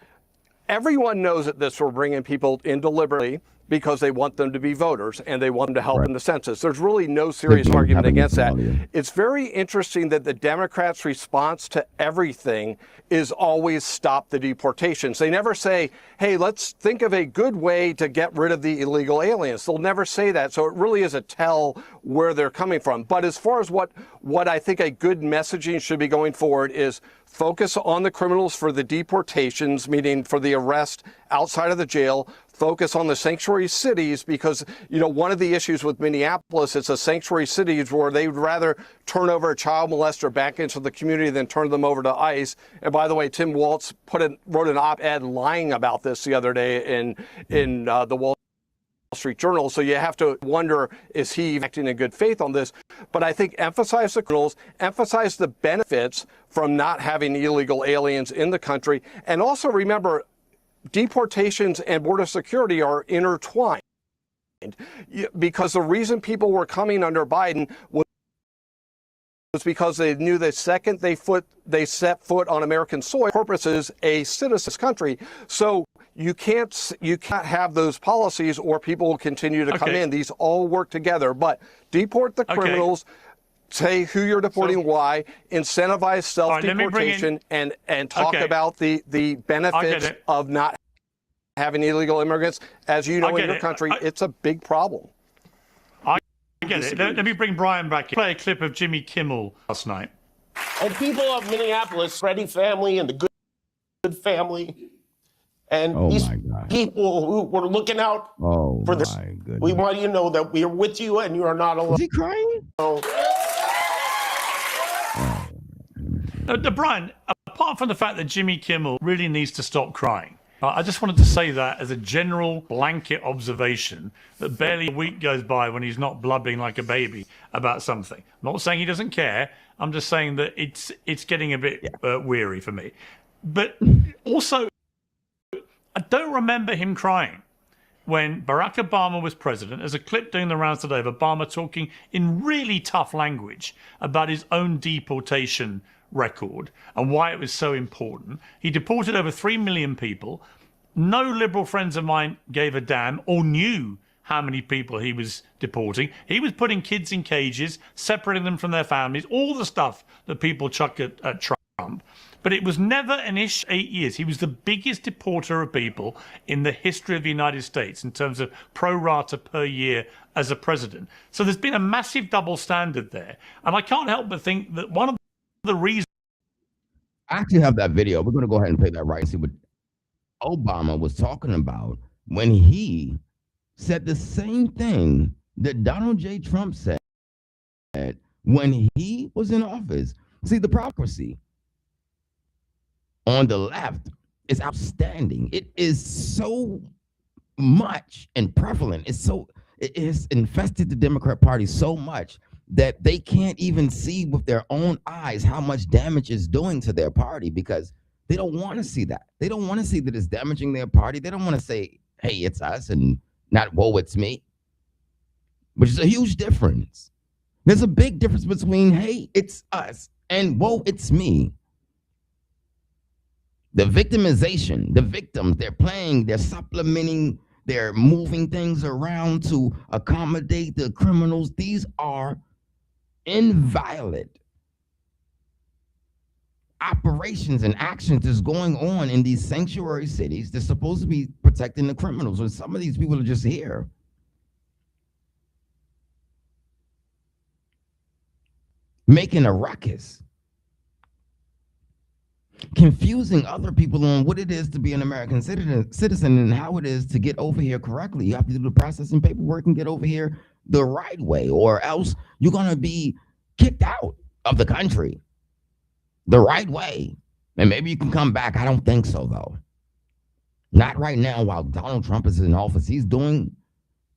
everyone knows that this will bring in people in deliberately because they want them to be voters and they want them to help in the census. There's really no serious argument against that. It's very interesting that the Democrats' response to everything is always stop the deportations. They never say, hey, let's think of a good way to get rid of the illegal aliens. They'll never say that. So it really is a tell where they're coming from. But as far as what I think a good messaging should be going forward is focus on the criminals for the deportations, meaning for the arrest outside of the jail. Focus on the sanctuary cities because, you know, one of the issues with Minneapolis, it's a sanctuary cities where they would rather turn over a child molester back into the community than turn them over to ICE. And by the way, Tim Walz wrote an op-ed lying about this the other day in the Wall Street Journal. So you have to wonder, is he acting in good faith on this? But I think emphasize the criminals, emphasize the benefits from not having illegal aliens in the country. And also remember, deportations and border security are intertwined because the reason people were coming under Biden was because they knew the second they set foot on American soil, purposes a citizen's country. So you can't have those policies or people will continue to come in. These all work together, but deport the criminals. Say who you're deporting, why, incentivize self-deportation, and talk about the benefits of not having illegal immigrants. As you know, in your country, it's a big problem. I get it. Let me bring Brian back in. Play a clip of Jimmy Kimmel last night. And people of Minneapolis, Freddie family and the good family, and these people who were looking out for this. We want you to know that we are with you and you are not alone. Is he crying? Brian, apart from the fact that Jimmy Kimmel really needs to stop crying, I just wanted to say that as a general blanket observation that barely a week goes by when he's not blubbering like a baby about something. I'm not saying he doesn't care. I'm just saying that it's getting a bit weary for me. But also, I don't remember him crying when Barack Obama was president. There's a clip doing the rounds today of Obama talking in really tough language about his own deportation record and why it was so important. He deported over 3 million people. No liberal friends of mine gave a damn or knew how many people he was deporting. He was putting kids in cages, separating them from their families, all the stuff that people chuck at Trump. But it was never an issue. 8 years. He was the biggest deporter of people in the history of the United States in terms of pro rata per year as a president. So there's been a massive double standard there. And I can't help but think that one of the reasons. I actually have that video. We're going to go ahead and play that right and see what Obama was talking about when he said the same thing that Donald J. Trump said when he was in office. See, the hypocrisy on the left is outstanding. It is so much and prevalent. It has infested the Democrat Party so much that they can't even see with their own eyes how much damage it's doing to their party, because they don't want to see that. They don't want to see that it's damaging their party. They don't want to say, hey, it's us, and not, whoa, it's me. Which is a huge difference. There's a big difference between, hey, it's us, and whoa, it's me. The victimization, the victims, they're playing, they're supplementing, they're moving things around to accommodate the criminals. These are inviolate operations and actions that's going on in these sanctuary cities that's supposed to be protecting the criminals. And some of these people are just here. Making a ruckus. Confusing other people on what it is to be an American citizen and how it is to get over here correctly. You have to do the process and paperwork and get over here the right way, or else you're going to be kicked out of the country the right way. And maybe you can come back. I don't think so, though. Not right now while Donald Trump is in office. He's doing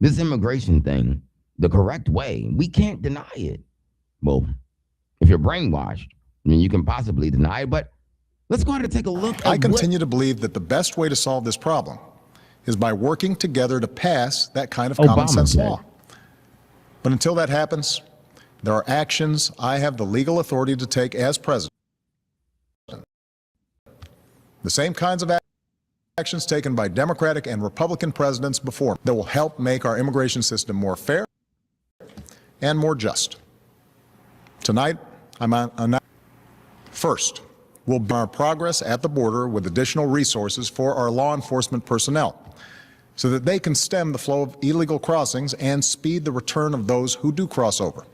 this immigration thing the correct way. We can't deny it. Well, if you're brainwashed, I mean, you can possibly deny it, but let's go ahead and take a look at I continue to believe that the best way to solve this problem is by working together to pass that kind of common sense law. But until that happens, there are actions I have the legal authority to take as president. The same kinds of actions taken by Democratic and Republican presidents before that will help make our immigration system more fair and more just. Tonight, I'm on. First, we'll begin our progress at the border with additional resources for our law enforcement personnel so that they can stem the flow of illegal crossings and speed the return of those who do cross over.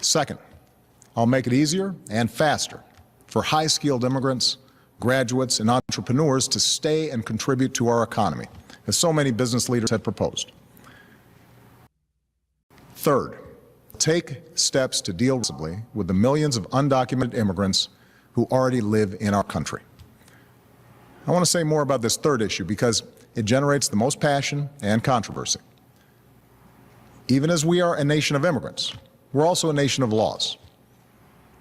Second, I'll make it easier and faster for high-skilled immigrants, graduates, and entrepreneurs to stay and contribute to our economy, as so many business leaders have proposed. Third, take steps to deal with the millions of undocumented immigrants who already live in our country. I want to say more about this third issue because it generates the most passion and controversy. Even as we are a nation of immigrants, we're also a nation of laws.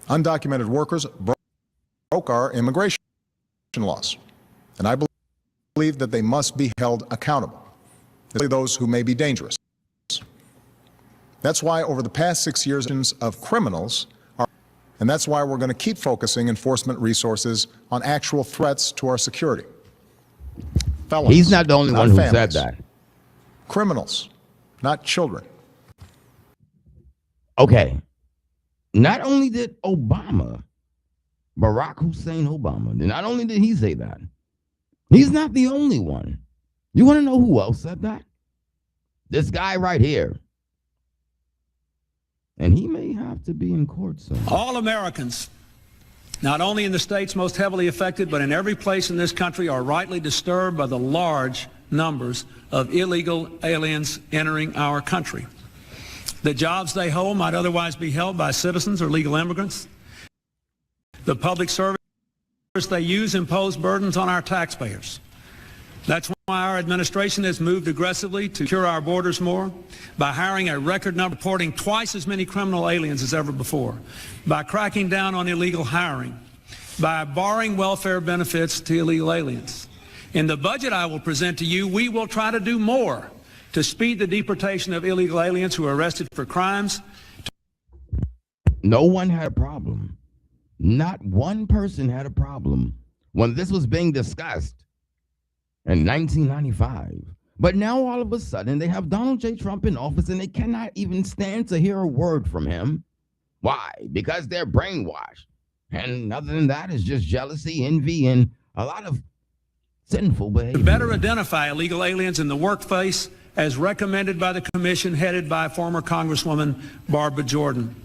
Undocumented workers broke our immigration laws, and I believe that they must be held accountable, especially those who may be dangerous. That's why over the past 6 years of criminals and that's why we're going to keep focusing enforcement resources on actual threats to our security. Felons, he's not the only one who said that. Criminals, not children. Okay. Not only did Barack Hussein Obama, not only did he say that, he's not the only one. You want to know who else said that? This guy right here. And he may have to be in court soon. All Americans, not only in the states most heavily affected, but in every place in this country, are rightly disturbed by the large numbers of illegal aliens entering our country. The jobs they hold might otherwise be held by citizens or legal immigrants. The public service they use impose burdens on our taxpayers. That's why our administration has moved aggressively to secure our borders more, by hiring a record number, reporting twice as many criminal aliens as ever before, by cracking down on illegal hiring, by barring welfare benefits to illegal aliens. In the budget I will present to you, we will try to do more to speed the deportation of illegal aliens who are arrested for crimes. No one had a problem. Not one person had a problem when this was being discussed in 1995. But now all of a sudden they have Donald J. Trump in office and they cannot even stand to hear a word from him. Why? Because they're brainwashed. And other than that, it's just jealousy, envy, and a lot of sinful behavior. To better identify illegal aliens in the workplace as recommended by the commission headed by former Congresswoman Barbara Jordan.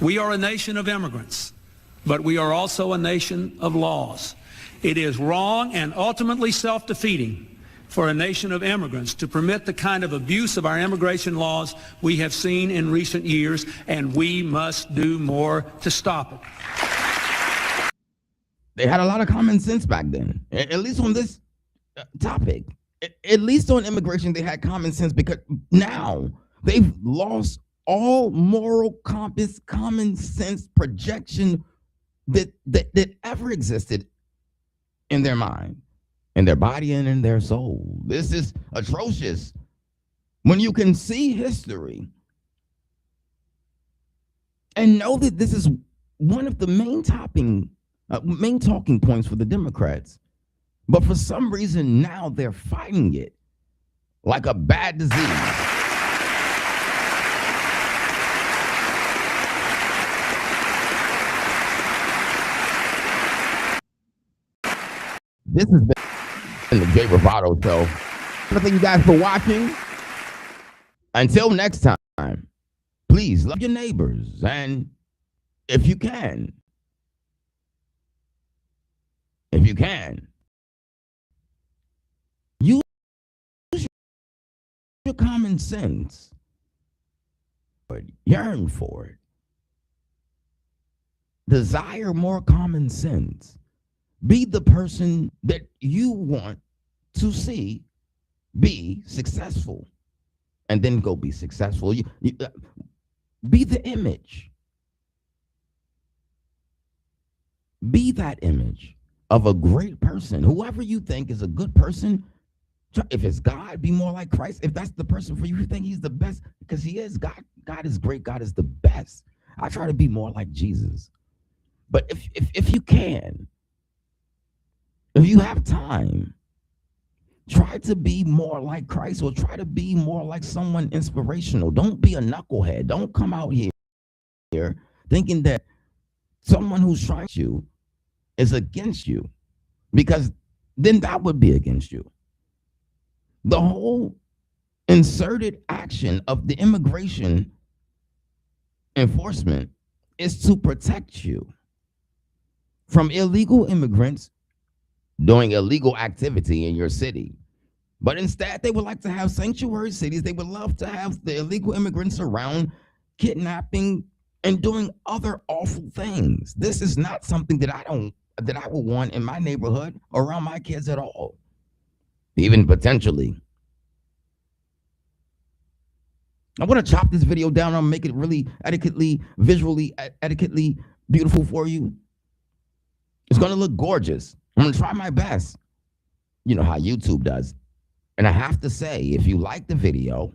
We are a nation of immigrants, but we are also a nation of laws. It is wrong and ultimately self-defeating for a nation of immigrants to permit the kind of abuse of our immigration laws we have seen in recent years, and we must do more to stop it. They had a lot of common sense back then, at least on this topic. At least on immigration, they had common sense, because now they've lost all moral compass, common sense projection that ever existed in their mind, in their body, and in their soul. This is atrocious. When you can see history and know that this is one of the main talking points for the Democrats, but for some reason now they're fighting it like a bad disease. This has been the Jay Bravado Show. Thank you guys for watching. Until next time, please love your neighbors, and if you can, use your common sense. Yearn for it. Desire more common sense. Be the person that you want to see be successful, and then go be successful. Be the image. Be that image of a great person. Whoever you think is a good person, if it's God, be more like Christ. If that's the person for you, you think he's the best, because he is. God is great. God is the best. I try to be more like Jesus. But if you can, if you have time, try to be more like Christ, or try to be more like someone inspirational. Don't be a knucklehead. Don't come out here thinking that someone who's trying you is against you, because then that would be against you. The whole inserted action of the immigration enforcement is to protect you from illegal immigrants doing illegal activity in your city. But instead, they would like to have sanctuary cities. They would love to have the illegal immigrants around kidnapping and doing other awful things. This is not something that I would want in my neighborhood or around my kids at all, even potentially. I'm going to chop this video down and make it really visually beautiful for you. It's going to look gorgeous. I'm going to try my best. You know how YouTube does. And I have to say, if you like the video,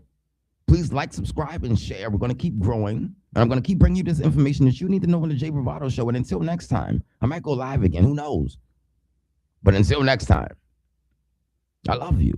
please like, subscribe, and share. We're going to keep growing. And I'm going to keep bringing you this information that you need to know on the Jay Bravado Show. And until next time, I might go live again. Who knows? But until next time, I love you.